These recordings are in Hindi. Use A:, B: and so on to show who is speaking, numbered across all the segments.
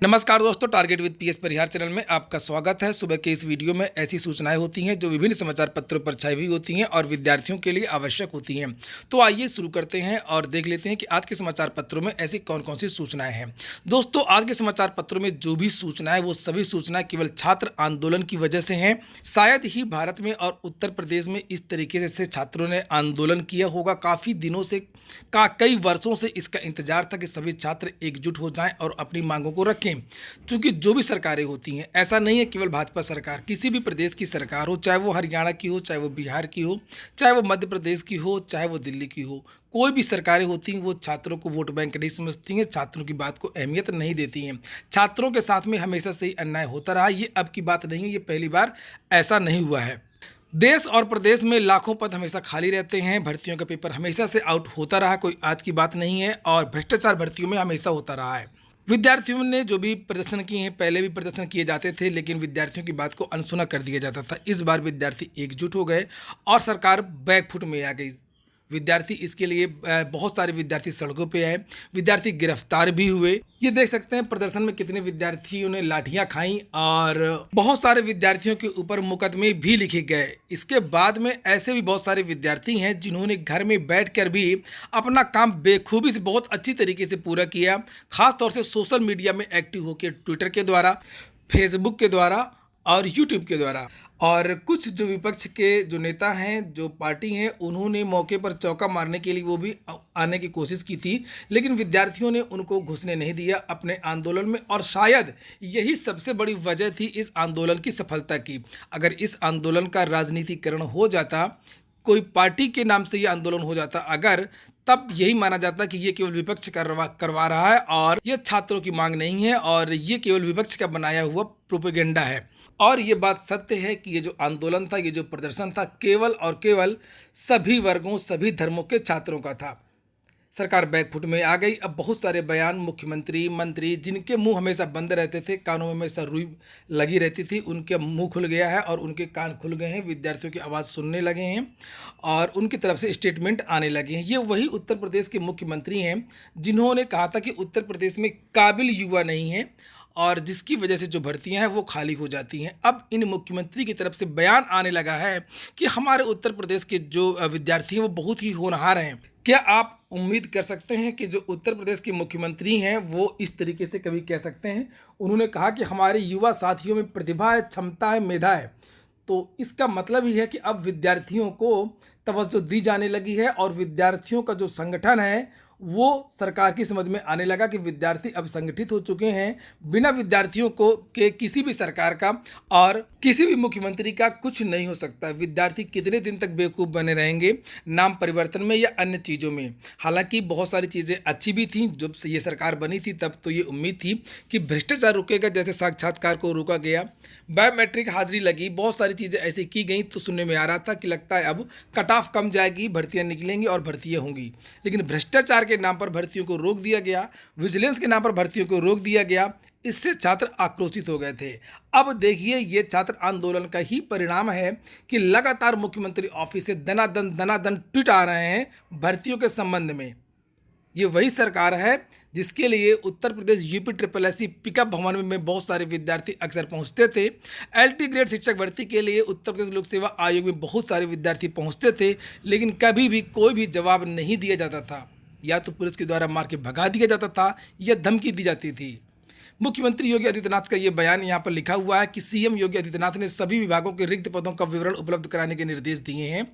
A: नमस्कार दोस्तों, target with PS Parihar channel में आपका स्वागत है। सुबह के इस वीडियो में ऐसी सूचनाएं होती हैं जो विभिन्न समाचार पत्रों पर छाई हुई होती हैं और विद्यार्थियों के लिए आवश्यक होती हैं। तो आइए शुरू करते हैं और देख लेते हैं कि आज के समाचार पत्रों में ऐसी कौन कौन सी सूचनाएं हैं। दोस्तों, आज के समाचार पत्रों में जो भी सूचनाएं वो सभी सूचनाएं केवल छात्र आंदोलन की वजह से हैं। शायद ही भारत में और उत्तर प्रदेश में इस तरीके से छात्रों ने आंदोलन किया होगा। काफ़ी दिनों से कई वर्षों से इसका इंतजार था कि सभी छात्र एकजुट हो जाएं और अपनी मांगों को रखें। क्योंकि जो भी सरकारें होती हैं, ऐसा नहीं है केवल भाजपा सरकार, किसी भी प्रदेश की सरकार हो, चाहे वो हरियाणा की हो, चाहे वो बिहार की हो, चाहे वो मध्य प्रदेश की हो, चाहे वो दिल्ली की हो, कोई भी सरकारें होती हैं वो छात्रों को वोट बैंक नहीं समझती हैं, छात्रों की बात को अहमियत नहीं देती हैं। छात्रों के साथ में हमेशा से ही अन्याय होता रहा। ये अब की बात नहीं है, ये पहली बार ऐसा नहीं हुआ है। देश और प्रदेश में लाखों पद हमेशा खाली रहते हैं, भर्तियों का पेपर हमेशा से आउट होता रहा, कोई आज की बात नहीं है, और भ्रष्टाचार भर्तियों में हमेशा होता रहा है। विद्यार्थियों ने जो भी प्रदर्शन किए हैं, पहले भी प्रदर्शन किए जाते थे, लेकिन विद्यार्थियों की बात को अनसुना कर दिया जाता था। इस बार विद्यार्थी एकजुट हो गए और सरकार बैकफुट में आ गई। विद्यार्थी इसके लिए बहुत सारे विद्यार्थी सड़कों पे आए, विद्यार्थी गिरफ्तार भी हुए। ये देख सकते हैं प्रदर्शन में कितने विद्यार्थियों ने लाठियां खाई और बहुत सारे विद्यार्थियों के ऊपर मुकदमे भी लिखे गए। इसके बाद में ऐसे भी बहुत सारे विद्यार्थी हैं जिन्होंने घर में बैठकर भी अपना काम बेखूबी से बहुत अच्छी तरीके से पूरा किया। खास तौर से सोशल मीडिया में एक्टिव होकर ट्विटर के द्वारा, फेसबुक के द्वारा और यूट्यूब के द्वारा। और कुछ जो विपक्ष के जो नेता हैं, जो पार्टी हैं, उन्होंने मौके पर चौका मारने के लिए वो भी आने की कोशिश की थी, लेकिन विद्यार्थियों ने उनको घुसने नहीं दिया अपने आंदोलन में। और शायद यही सबसे बड़ी वजह थी इस आंदोलन की सफलता की। अगर इस आंदोलन का राजनीतिकरण हो जाता, कोई पार्टी के नाम से ये आंदोलन हो जाता अगर, तब यही माना जाता कि ये केवल विपक्ष करवा रहा है और ये छात्रों की मांग नहीं है और ये केवल विपक्ष का बनाया हुआ प्रोपेगेंडा है। और ये बात सत्य है कि ये जो आंदोलन था, ये जो प्रदर्शन था, केवल और केवल सभी वर्गों, सभी धर्मों के छात्रों का था। सरकार बैकफुट में आ गई। अब बहुत सारे बयान मुख्यमंत्री, मंत्री, जिनके मुंह हमेशा बंद रहते थे, कानों में हमेशा रुई लगी रहती थी, उनके मुंह खुल गया है और उनके कान खुल गए हैं। विद्यार्थियों की आवाज़ सुनने लगे हैं और उनकी तरफ से स्टेटमेंट आने लगे हैं। ये वही उत्तर प्रदेश के मुख्यमंत्री हैं जिन्होंने कहा था कि उत्तर प्रदेश में काबिल युवा नहीं है और जिसकी वजह से जो भर्तियां हैं वो खाली हो जाती हैं। अब इन मुख्यमंत्री की तरफ से बयान आने लगा है कि हमारे उत्तर प्रदेश के जो विद्यार्थी हैं वो बहुत ही होनहार हैं। क्या आप उम्मीद कर सकते हैं कि जो उत्तर प्रदेश के मुख्यमंत्री हैं वो इस तरीके से कभी कह सकते हैं? उन्होंने कहा कि हमारे युवा साथियों में प्रतिभा है, क्षमता है, मेधा है। तो इसका मतलब ही है कि अब विद्यार्थियों को तवज्जो दी जाने लगी है और विद्यार्थियों का जो संगठन है वो सरकार की समझ में आने लगा कि विद्यार्थी अब संगठित हो चुके हैं। बिना विद्यार्थियों को के किसी भी सरकार का और किसी भी मुख्यमंत्री का कुछ नहीं हो सकता। विद्यार्थी कितने दिन तक बेवकूफ़ बने रहेंगे, नाम परिवर्तन में या अन्य चीज़ों में। हालांकि बहुत सारी चीज़ें अच्छी भी थीं। जब से ये सरकार बनी थी तब तो ये उम्मीद थी कि भ्रष्टाचार रुकेगा, जैसे साक्षात्कार को रोका गया, बायोमेट्रिक हाजिरी लगी, बहुत सारी चीज़ें ऐसी की गई। तो सुनने में आ रहा था कि लगता है अब कट ऑफ कम जाएगी, भर्तियाँ निकलेंगी और भर्तियाँ होंगी। लेकिन भ्रष्टाचार के नाम पर भर्तियों को रोक दिया गया, विजिलेंस के नाम पर भर्तियों को रोक दिया गया। इससे छात्र आक्रोशित हो गए थे। अब देखिए, ये छात्र आंदोलन का ही परिणाम है कि लगातार मुख्यमंत्री ऑफिस से दनादन ट्वीट आ रहे हैं भर्तियों के संबंध में। ये वही सरकार है जिसके लिए Uttar Pradesh UP triple SC pickup भवन में बहुत सारे विद्यार्थी अक्सर पहुंचते थे। एलटी ग्रेड शिक्षक भर्ती के लिए उत्तर प्रदेश लोक सेवा आयोग में बहुत सारे विद्यार्थी पहुंचते थे, लेकिन कभी भी कोई भी जवाब नहीं दिया जाता था। या तो पुलिस के द्वारा मार के भगा दिया जाता था या धमकी दी जाती थी। मुख्यमंत्री योगी आदित्यनाथ का ये बयान यहाँ पर लिखा हुआ है कि सीएम योगी आदित्यनाथ ने सभी विभागों के रिक्त पदों का विवरण उपलब्ध कराने के निर्देश दिए हैं।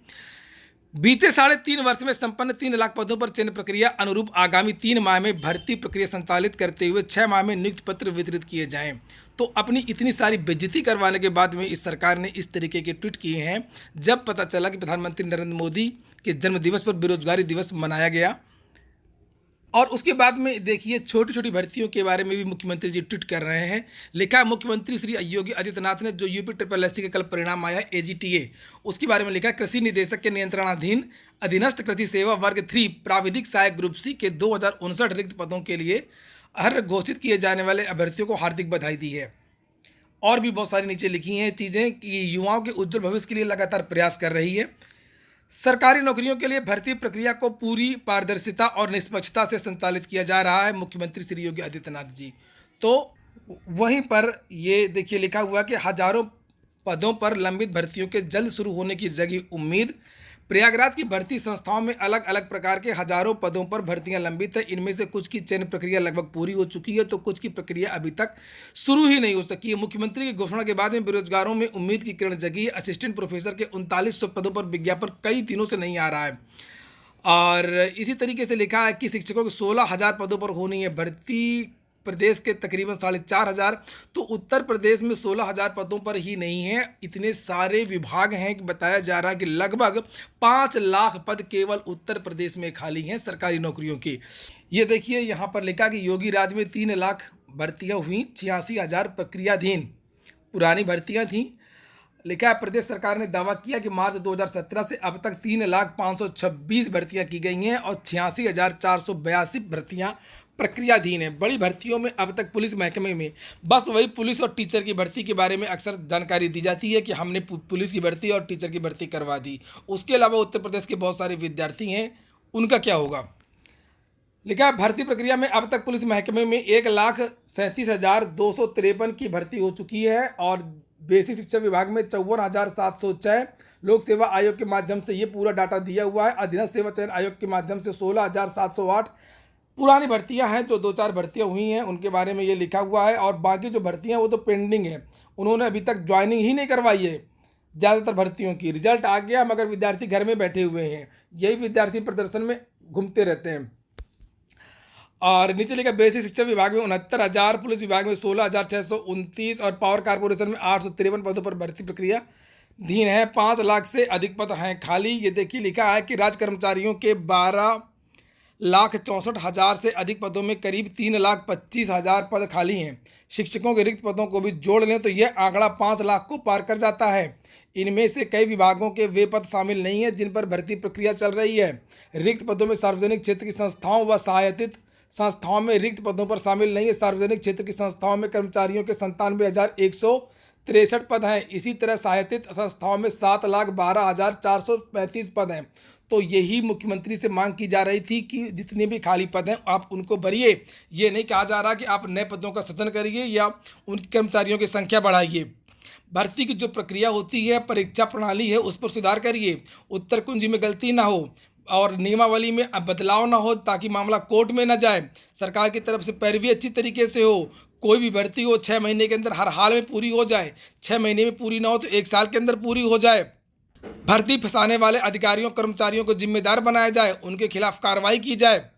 A: बीते 3.5 वर्ष में संपन्न 3 लाख पदों पर चयन प्रक्रिया अनुरूप आगामी 3 माह में भर्ती प्रक्रिया संचालित करते हुए 6 माह में नियुक्ति पत्र वितरित किए जाएं। तो अपनी इतनी सारी बेइज्जती करवाने के बाद में इस सरकार ने इस तरीके के ट्वीट किए हैं। जब पता चला कि प्रधानमंत्री नरेंद्र मोदी के जन्मदिवस पर बेरोजगारी दिवस मनाया गया और उसके बाद में देखिए छोटी छोटी भर्तियों के बारे में भी मुख्यमंत्री जी ट्वीट कर रहे हैं। लिखा, मुख्यमंत्री श्री योगी आदित्यनाथ ने जो यूपी ट्रिपल एससी का कल परिणाम आया एजीटीए, उसके बारे में लिखा, कृषि निदेशक के नियंत्रणाधीन अधीनस्थ कृषि सेवा वर्ग 3 प्राविधिक सहायक ग्रुप सी के 2059 रिक्त पदों के लिए अर्ह घोषित किए जाने वाले अभ्यर्थियों को हार्दिक बधाई दी है। और भी बहुत सारी नीचे लिखी हैं चीज़ें कि युवाओं के उज्जवल भविष्य के लिए लगातार प्रयास कर रही है। सरकारी नौकरियों के लिए भर्ती प्रक्रिया को पूरी पारदर्शिता और निष्पक्षता से संचालित किया जा रहा है, मुख्यमंत्री श्री योगी आदित्यनाथ जी। तो वहीं पर ये देखिए लिखा हुआ है कि हजारों पदों पर लंबित भर्तियों के जल्द शुरू होने की जगी उम्मीद। प्रयागराज की भर्ती संस्थाओं में अलग अलग प्रकार के हजारों पदों पर भर्तियां लंबित है। इनमें से कुछ की चयन प्रक्रिया लगभग पूरी हो चुकी है तो कुछ की प्रक्रिया अभी तक शुरू ही नहीं हो सकी है। मुख्यमंत्री की घोषणा के बाद में बेरोजगारों में उम्मीद की किरण जगी है। असिस्टेंट प्रोफेसर के 3900 पदों पर विज्ञापन कई दिनों से नहीं आ रहा है। और इसी तरीके से लिखा है कि शिक्षकों के 16,000 पदों पर होनी है भर्ती। प्रदेश के तकरीबन 4,500, तो उत्तर प्रदेश में 16,000 पदों पर ही नहीं है, इतने सारे विभाग हैं कि बताया जा रहा है कि लगभग 5 लाख पद केवल उत्तर प्रदेश में खाली हैं सरकारी नौकरियों की। ये देखिए यहाँ पर लिखा कि योगी राज में 3 लाख भर्तियाँ हुई, 86,000 प्रक्रियाधीन पुरानी भर्तियाँ थीं। लिखा है प्रदेश सरकार ने दावा किया कि मार्च 2017 से अब तक 3,526 भर्तियां की गई हैं और 86,482 भर्तियां प्रक्रियाधीन हैं। बड़ी भर्तियों में अब तक पुलिस महकमे में बस वही पुलिस और टीचर की भर्ती के बारे में अक्सर जानकारी दी जाती है कि हमने पुलिस की भर्ती और टीचर की भर्ती करवा दी। उसके अलावा उत्तर प्रदेश के बहुत सारे विद्यार्थी हैं, उनका क्या होगा। लिखा है भर्ती प्रक्रिया में अब तक पुलिस महकमे में 1,37,253 की भर्ती हो चुकी है और बेसिक शिक्षा विभाग में 54,706। लोक सेवा आयोग के माध्यम से ये पूरा डाटा दिया हुआ है। अधीनस्थ सेवा चयन आयोग के माध्यम से 16,708 पुरानी भर्तियां हैं। जो 2-4 भर्तियां हुई हैं उनके बारे में ये लिखा हुआ है और बाकी जो भर्तियां वो तो पेंडिंग है, उन्होंने अभी तक ज्वाइनिंग ही नहीं करवाई है। ज़्यादातर भर्तियों की रिजल्ट आ गया मगर विद्यार्थी घर में बैठे हुए हैं। यही विद्यार्थी प्रदर्शन में घूमते रहते हैं। और नीचे लिखा बेसिक शिक्षा विभाग में 69,000, पुलिस विभाग में 16,629 और पावर कारपोरेशन में 853 पदों पर भर्ती प्रक्रिया धीन है। 5 लाख से अधिक पद हैं खाली। ये देखिए लिखा है कि राज्य कर्मचारियों के 12,64,000 से अधिक पदों में करीब 3,25,000 पद खाली हैं। शिक्षकों के रिक्त पदों को भी जोड़ लें तो यह आंकड़ा 5 लाख को पार कर जाता है। इनमें से कई विभागों के वे पद शामिल नहीं हैं जिन पर भर्ती प्रक्रिया चल रही है। रिक्त पदों में सार्वजनिक क्षेत्र की संस्थाओं व सहायतित संस्थाओं में रिक्त पदों पर शामिल नहीं है। सार्वजनिक क्षेत्र की संस्थाओं में कर्मचारियों के 97,163 पद हैं। इसी तरह सहायतित संस्थाओं में 7,12,435 पद हैं। तो यही मुख्यमंत्री से मांग की जा रही थी कि जितने भी खाली पद हैं आप उनको भरिए। ये नहीं कहा जा रहा कि आप नए पदों का सृजन करिए या उन कर्मचारियों की संख्या बढ़ाइए। भर्ती की जो प्रक्रिया होती है, परीक्षा प्रणाली है, उस पर सुधार करिए। उत्तर कुंजी में गलती ना हो और नियमावली में बदलाव ना हो ताकि मामला कोर्ट में ना जाए। सरकार की तरफ से पैरवी अच्छी तरीके से हो। कोई भी भर्ती हो 6 महीने के अंदर हर हाल में पूरी हो जाए। 6 महीने में पूरी ना हो तो 1 साल के अंदर पूरी हो जाए। भर्ती फंसाने वाले अधिकारियों कर्मचारियों को जिम्मेदार बनाया जाए, उनके खिलाफ कार्रवाई की जाए।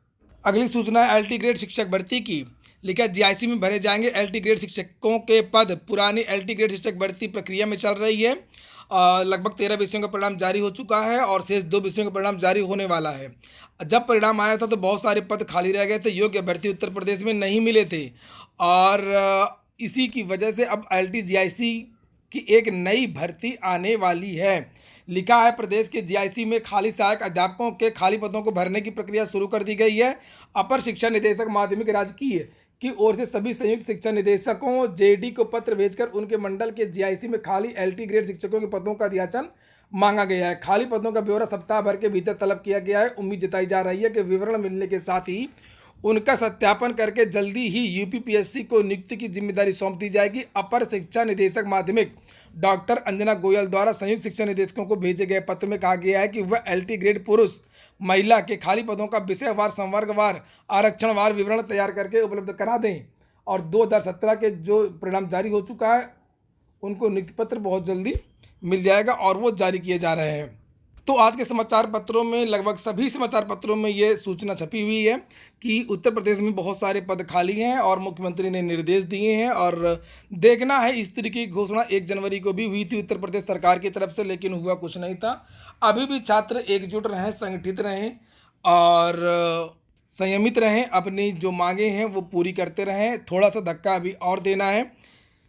A: अगली सूचना है एलटी ग्रेड शिक्षक भर्ती की। लिखा जीआईसी में भरे जाएंगे एलटी ग्रेड शिक्षकों के पद। पुरानी एलटी ग्रेड शिक्षक भर्ती प्रक्रिया में चल रही है। लगभग 13 विषयों का परिणाम जारी हो चुका है और शेष 2 विषयों का परिणाम जारी होने वाला है। जब परिणाम आया था तो बहुत सारे पद खाली रह गए थे, योग्य अभ्यर्थी उत्तर प्रदेश में नहीं मिले थे और इसी की वजह से अब एलटी जीआईसी की एक नई भर्ती आने वाली है। लिखा है प्रदेश के जीआईसी में खाली सहायक अध्यापकों के खाली पदों को भरने की प्रक्रिया शुरू कर दी गई है। अपर शिक्षा निदेशक माध्यमिक राजकीय की ओर से सभी संयुक्त शिक्षा निदेशकों जेडी को पत्र भेजकर उनके मंडल के जीआईसी में खाली एलटी ग्रेड शिक्षकों के पदों का अध्याचन मांगा गया है। खाली पदों का ब्यौरा सप्ताह भर के भीतर तलब किया गया है। उम्मीद जताई जा रही है कि विवरण मिलने के साथ ही उनका सत्यापन करके जल्दी ही यूपीपीएससी को नियुक्ति की जिम्मेदारी सौंप दी जाएगी। अपर शिक्षा निदेशक माध्यमिक डॉक्टर अंजना गोयल द्वारा संयुक्त शिक्षा निदेशकों को भेजे गए पत्र में कहा गया है कि वह एलटी ग्रेड पुरुष महिला के खाली पदों का विषयवार, संवर्गवार, आरक्षणवार विवरण तैयार करके उपलब्ध करा दें और 2017 के जो परिणाम जारी हो चुका है उनको नियुक्ति पत्र बहुत जल्दी मिल जाएगा और वो जारी किए जा रहे हैं। तो आज के समाचार पत्रों में लगभग सभी समाचार पत्रों में ये सूचना छपी हुई है कि उत्तर प्रदेश में बहुत सारे पद खाली हैं और मुख्यमंत्री ने निर्देश दिए हैं और देखना है। इस तरीके की घोषणा 1 जनवरी को भी हुई थी उत्तर प्रदेश सरकार की तरफ से, लेकिन हुआ कुछ नहीं था। अभी भी छात्र एकजुट रहें, संगठित रहें और संयमित रहें, अपनी जो मांगे हैं वो पूरी करते रहें। थोड़ा सा धक्का अभी और देना है।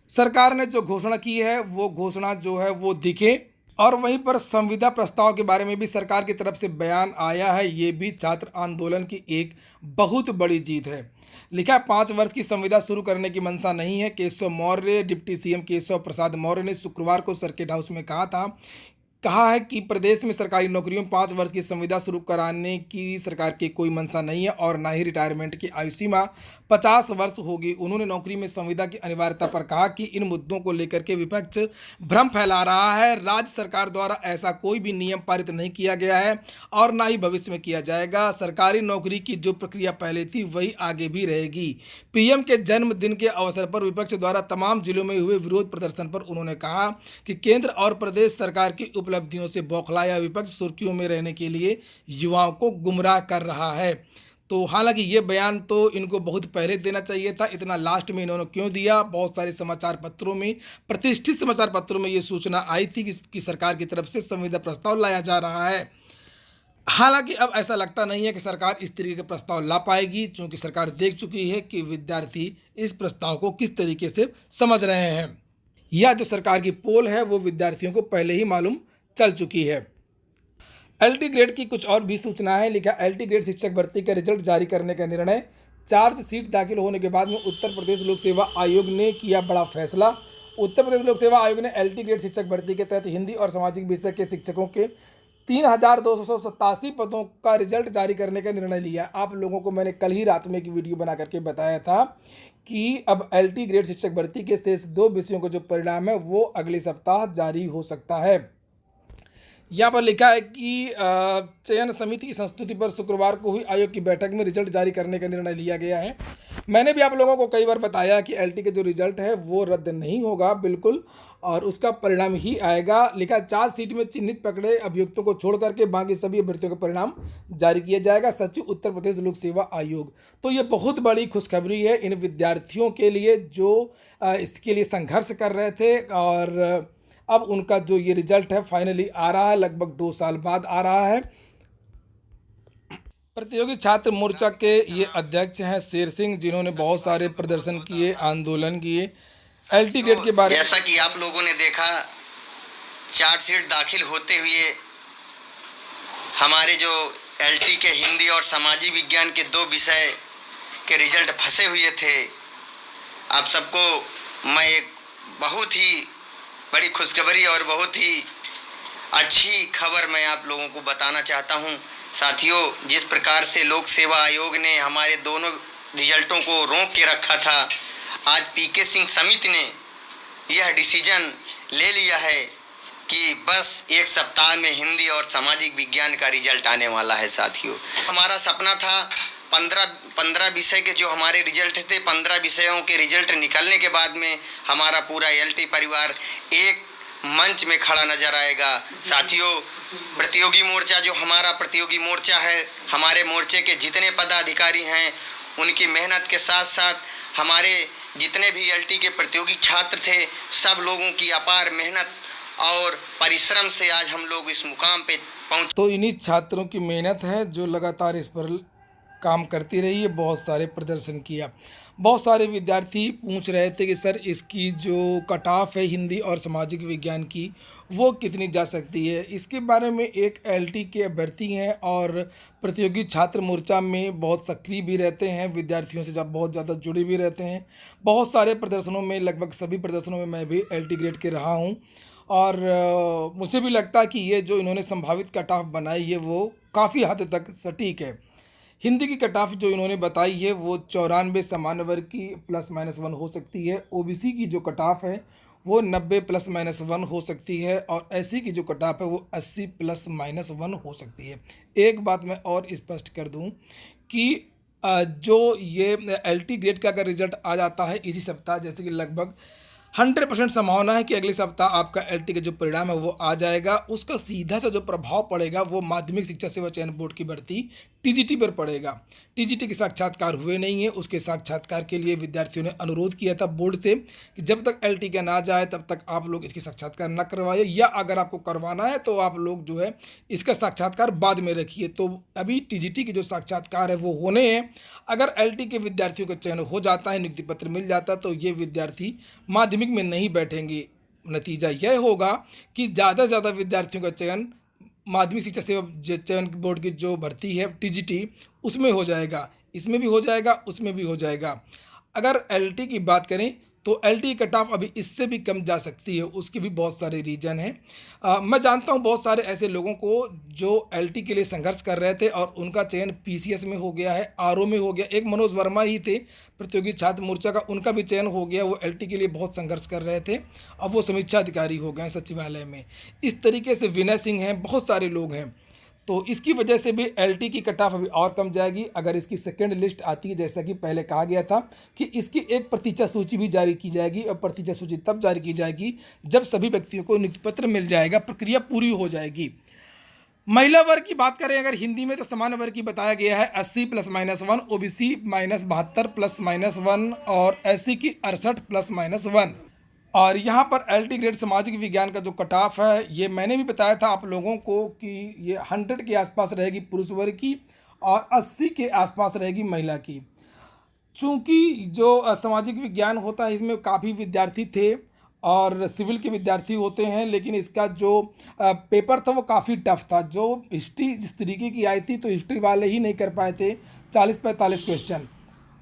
A: सरकार ने जो घोषणा की है वो घोषणा जो है वो दिखे। और वहीं पर संविदा प्रस्ताव के बारे में भी सरकार की तरफ से बयान आया है। ये भी छात्र आंदोलन की एक बहुत बड़ी जीत है। लिखा 5 वर्ष की संविदा शुरू करने की मंशा नहीं है। केशव मौर्य, डिप्टी सीएम केशव प्रसाद मौर्य ने शुक्रवार को सर्किट हाउस में कहा है कि प्रदेश में सरकारी नौकरियों में 5 वर्ष की संविदा शुरू कराने की सरकार की कोई मंशा नहीं है और ना ही रिटायरमेंट की आयु सीमा 50 वर्ष होगी। उन्होंने नौकरी में संविदा की अनिवार्यता पर कहा कि इन मुद्दों को लेकर के विपक्ष भ्रम फैला रहा है। राज्य सरकार द्वारा ऐसा कोई भी नियम पारित नहीं किया गया है और ना ही भविष्य में किया जाएगा। सरकारी नौकरी की जो प्रक्रिया पहले थी वही आगे भी रहेगी। पीएम के जन्मदिन के अवसर पर विपक्ष द्वारा तमाम जिलों में हुए विरोध प्रदर्शन पर उन्होंने कहा कि केंद्र और प्रदेश सरकार की उपलब्धियों से बौखलाया विपक्ष सुर्खियों में रहने के लिए युवाओं को गुमराह कर रहा है। तो हालांकि ये बयान तो इनको बहुत पहले देना चाहिए था, इतना लास्ट में इन्होंने क्यों दिया? बहुत सारे समाचार पत्रों में, प्रतिष्ठित समाचार पत्रों में ये सूचना आई थी कि सरकार की तरफ से संविदा प्रस्ताव लाया जा रहा है। हालांकि अब ऐसा लगता नहीं है कि सरकार इस तरीके के प्रस्ताव ला पाएगी, क्योंकि सरकार देख चुकी है कि विद्यार्थी इस प्रस्ताव को किस तरीके से समझ रहे हैं। यह जो सरकार की पोल है वो विद्यार्थियों को पहले ही मालूम चल चुकी है। एलटी ग्रेड की कुछ और भी सूचना है। लिखा, एलटी ग्रेड शिक्षक भर्ती का रिजल्ट जारी करने का निर्णय। चार्जशीट दाखिल होने के बाद में उत्तर प्रदेश लोक सेवा आयोग ने किया बड़ा फैसला। उत्तर प्रदेश लोक सेवा आयोग ने एलटी ग्रेड शिक्षक भर्ती के तहत हिंदी और सामाजिक विषय के शिक्षकों के 3,287 पदों का रिजल्ट जारी करने का निर्णय लिया। आप लोगों को मैंने कल ही रात में एक वीडियो बना करके बताया था कि अब एलटी ग्रेड शिक्षक भर्ती के शेष 2 विषयों का जो परिणाम है वो अगले सप्ताह जारी हो सकता है। यहाँ पर लिखा है कि चयन समिति की संस्तुति पर शुक्रवार को हुई आयोग की बैठक में रिजल्ट जारी करने का निर्णय लिया गया है। मैंने भी आप लोगों को कई बार बताया कि एलटी के जो रिजल्ट है वो रद्द नहीं होगा बिल्कुल, और उसका परिणाम ही आएगा। लिखा, चार्जशीट में चिन्हित पकड़े अभियुक्तों को छोड़ करके बाकी सभी अभ्यर्थियों का परिणाम जारी किया जाएगा। सचिव उत्तर प्रदेश लोक सेवा आयोग। तो ये बहुत बड़ी खुशखबरी है इन विद्यार्थियों के लिए जो इसके लिए संघर्ष कर रहे थे, और अब उनका जो ये रिजल्ट है फाइनली आ रहा है, लगभग 2 साल बाद आ रहा है। प्रतियोगी छात्र मोर्चा के ये अध्यक्ष हैं शेर सिंह, जिन्होंने बहुत सारे प्रदर्शन किए, आंदोलन किए एलटी ग्रेड के बारे में।
B: जैसा कि आप लोगों ने देखा, चार्जशीट दाखिल होते हुए हमारे जो एलटी के हिंदी और सामाजिक विज्ञान के 2 विषय के रिजल्ट फंसे हुए थे। आप सबको मैं एक बहुत ही बड़ी खुशखबरी और बहुत ही अच्छी खबर मैं आप लोगों को बताना चाहता हूं। साथियों, जिस प्रकार से लोक सेवा आयोग ने हमारे दोनों रिजल्टों को रोक के रखा था, आज पीके सिंह समिति ने यह डिसीजन ले लिया है कि बस 1 सप्ताह में हिंदी और सामाजिक विज्ञान का रिजल्ट आने वाला है। साथियों, हमारा सपना था 15 विषय के जो हमारे रिजल्ट थे, 15 विषयों के रिजल्ट निकलने के बाद में हमारा पूरा एलटी परिवार एक मंच में खड़ा नजर आएगा। साथियों, प्रतियोगी मोर्चा जो हमारा प्रतियोगी मोर्चा है, हमारे मोर्चे के जितने पदाधिकारी हैं उनकी मेहनत के साथ साथ हमारे जितने भी एलटी के प्रतियोगी छात्र थे, सब लोगों की अपार मेहनत और परिश्रम से आज हम लोग इस मुकाम पे पहुंचे।
A: तो इन्हीं छात्रों की मेहनत है जो लगातार इस पर काम करती रही है, बहुत सारे प्रदर्शन किया। बहुत सारे विद्यार्थी पूछ रहे थे कि सर इसकी जो कट ऑफ है हिंदी और सामाजिक विज्ञान की वो कितनी जा सकती है। इसके बारे में एक एलटी के अभ्यर्थी हैं और प्रतियोगी छात्र मोर्चा में बहुत सक्रिय भी रहते हैं, विद्यार्थियों से जब बहुत ज़्यादा जुड़े भी रहते हैं। बहुत सारे प्रदर्शनों में, लगभग सभी प्रदर्शनों में मैं भी एलटी ग्रेड के रहा हूँ, और मुझे भी लगता है कि ये जो इन्होंने संभावित कट ऑफ बनाई है वो काफ़ी हद तक सटीक है। हिंदी की कट ऑफ जो इन्होंने बताई है वो 94 सामान्य वर्ग की +-1 हो सकती है। ओबीसी की जो कट ऑफ है वो 90 +-1 हो सकती है, और एससी की जो कट ऑफ है वो 80 +-1 हो सकती है। एक बात मैं और स्पष्ट कर दूं कि जो ये एलटी ग्रेड का अगर रिजल्ट आ जाता है इसी सप्ताह, जैसे कि लगभग 100% संभावना है कि अगले सप्ताह आपका एलटी का जो परिणाम है वो आ जाएगा। उसका सीधा सा जो प्रभाव पड़ेगा वो माध्यमिक शिक्षा सेवा चयन बोर्ड की भर्ती टीजीटी पर पड़ेगा। टीजीटी के साक्षात्कार हुए नहीं है, उसके साक्षात्कार के लिए विद्यार्थियों ने अनुरोध किया था बोर्ड से कि जब तक एलटी का ना जाए तब तक आप लोग इसकी साक्षात्कार ना करवाइए, या अगर आपको करवाना है तो आप लोग जो है इसका साक्षात्कार बाद में रखिए। तो अभी टीजीटी के जो साक्षात्कार है वो होने हैं। अगर एलटी के विद्यार्थियों का चयन हो जाता है, नियुक्ति पत्र मिल जाता है, तो ये विद्यार्थी माध्यमिक में नहीं बैठेंगे। नतीजा यह होगा कि ज़्यादा से ज़्यादा विद्यार्थियों का चयन माध्यमिक शिक्षा सेवा चयन बोर्ड की जो भर्ती है टीजीटी उसमें हो जाएगा, इसमें भी हो जाएगा, उसमें भी हो जाएगा। अगर एलटी की बात करें तो एलटी की कट ऑफ अभी इससे भी कम जा सकती है, उसके भी बहुत सारे रीज़न हैं। मैं जानता हूँ बहुत सारे ऐसे लोगों को जो एलटी के लिए संघर्ष कर रहे थे और उनका चयन पीसीएस में हो गया है, आरओ में हो गया। एक मनोज वर्मा ही थे प्रतियोगी छात्र मोर्चा का, उनका भी चयन हो गया। वो एलटी के लिए बहुत संघर्ष कर रहे थे, अब वो समीक्षा अधिकारी हो गए हैं सचिवालय में। इस तरीके से विनय सिंह हैं, बहुत सारे लोग हैं। तो इसकी वजह से भी एलटी की कट ऑफ अभी और कम जाएगी अगर इसकी सेकंड लिस्ट आती है, जैसा कि पहले कहा गया था कि इसकी एक प्रतीक्षा सूची भी जारी की जाएगी। और प्रतीक्षा सूची तब जारी की जाएगी जब सभी व्यक्तियों को नियुक्ति पत्र मिल जाएगा, प्रक्रिया पूरी हो जाएगी। महिला वर्ग की बात करें अगर हिंदी में, तो सामान्य वर्ग की बताया गया है 80 +-1, ओबीसी -72 +-1 और एससी की 68 +-1। और यहाँ पर एलटी ग्रेड सामाजिक विज्ञान का जो कट ऑफ है, ये मैंने भी बताया था आप लोगों को कि ये 100 के आसपास रहेगी पुरुष वर्ग की और 80 के आसपास रहेगी महिला की। चूँकि जो सामाजिक विज्ञान होता है इसमें काफ़ी विद्यार्थी थे और सिविल के विद्यार्थी होते हैं, लेकिन इसका जो पेपर था वो काफ़ी टफ था। जो हिस्ट्री जिस तरीके की आई थी तो हिस्ट्री वाले ही नहीं कर पाए थे 40-45 क्वेश्चन,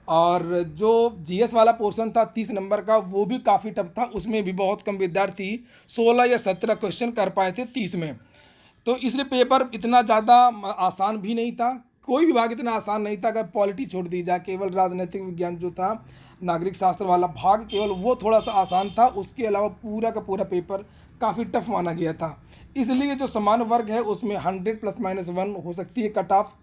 A: और जो जीएस वाला पोर्शन था 30 नंबर का वो भी काफ़ी टफ था। उसमें भी बहुत कम विद्यार्थी 16 या 17 क्वेश्चन कर पाए थे 30 में। तो इसलिए पेपर इतना ज़्यादा आसान भी नहीं था, कोई विभाग इतना आसान नहीं था। अगर पॉलिटी छोड़ दी जाए, केवल राजनीतिक विज्ञान जो था, नागरिक शास्त्र वाला भाग, केवल वो थोड़ा सा आसान था। उसके अलावा पूरा का पूरा पेपर काफ़ी टफ माना गया था। इसलिए जो सामान्य वर्ग है उसमें 100 +-1 हो सकती है कट ऑफ,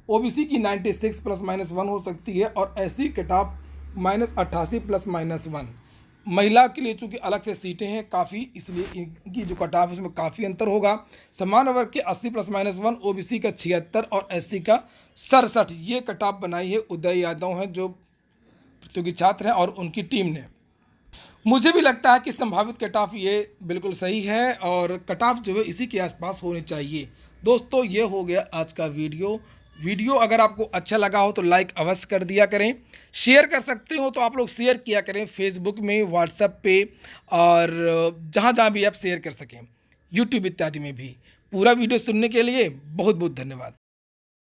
A: ओबीसी की 96 +-1 हो सकती है और एससी कट ऑफ -88 +-1। महिला के लिए चूँकि अलग से सीटें हैं काफ़ी, इसलिए इनकी जो कट ऑफ उसमें काफ़ी अंतर होगा। सामान्य वर्ग के 80 +-1, ओबीसी का 76 और एससी का 67। ये कट ऑफ बनाई है उदय यादव हैं जो प्रतियोगी छात्र हैं और उनकी टीम ने। मुझे भी लगता है कि संभावित कट ऑफ ये बिल्कुल सही है और कट ऑफ जो है इसी के आसपास होनी चाहिए। दोस्तों, ये हो गया आज का वीडियो अगर आपको अच्छा लगा हो तो लाइक अवश्य कर दिया करें। शेयर कर सकते हो तो आप लोग शेयर किया करें फेसबुक में, व्हाट्सएप पे और जहाँ जहाँ भी आप शेयर कर सकें, यूट्यूब इत्यादि में भी। पूरा वीडियो सुनने के लिए बहुत बहुत धन्यवाद।